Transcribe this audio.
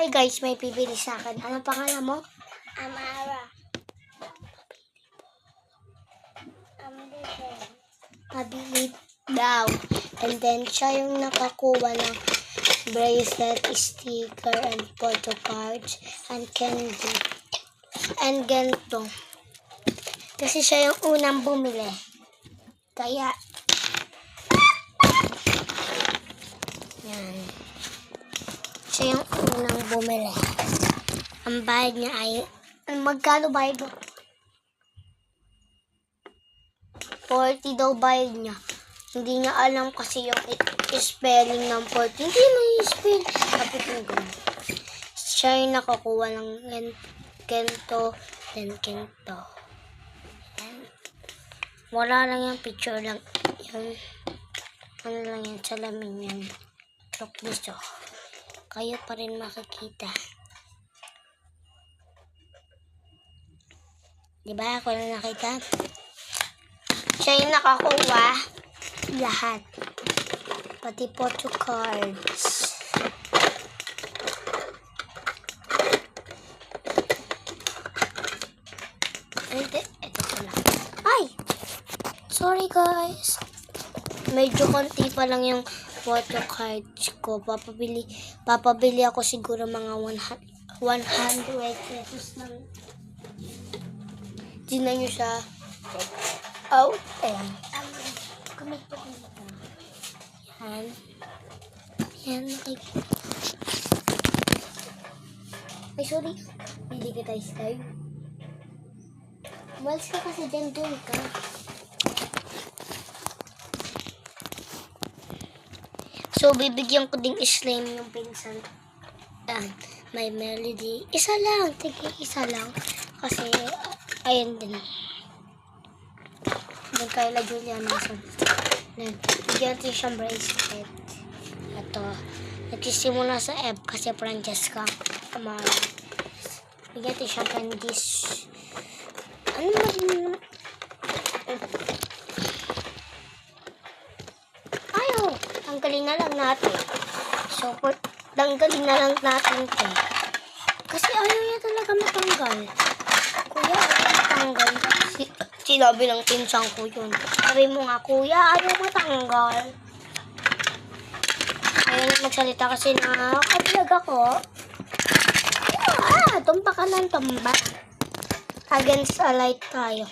Hi guys, may pipili sa akin. Ano pangalan mo? Amara. Mabilit daw. And then, siya yung nakakuha ng bracelet, sticker, and photo cards, and candy. And ganito. Kasi siya yung unang bumili. Kaya, yan. Siya yung unang bumili. Ang bayad niya ay, magkano bayad mo? 40 daw bayad niya. Hindi niya alam kasi yung spelling ng 40. Hindi na yung spell. Kapit yung gano'n. Siya yung nakakuha ng ganito, then ganito. Wala lang yung picture lang. Yung, ano lang yung salamin yan. Look dito. Kayo pa rin makikita. Diba? Ako na nakita. Siya yung nakakuha lahat. Pati photo cards. Ito pala. Ay! Sorry guys. Medyo konti pa lang yung photo cards ko. Papabili ako siguro mga 100 pesos lang. Tignan nyo siya. Oh, ayan. Kumito. Yan. Yan. Ay, sorry. Hindi kita slime. Walis ka kasi dyan, doon ka. So, bibigyan ko ding slime yung pinsan. May melody. Isa lang. Isa lang. Kasi, ayun din. Kayla Julia nasa. Bigyan natin siyang bracelet. Ito. Nagsisimula sa F kasi Francesca. Amara. Bigyan natin siyang candies. Ano ba din? Ayaw. Tanggalin na lang natin. So, tanggalin na lang natin ito. Kasi ayaw niya talaga matanggal. Kuya, ayaw matanggal. Sinabi ng pinsang ko yun. Sabi mo nga, kuya, ayaw matanggal. Ayaw na magsalita kasi nakakabilag ako. Tumpa ka ng tumba. Against a light tayo.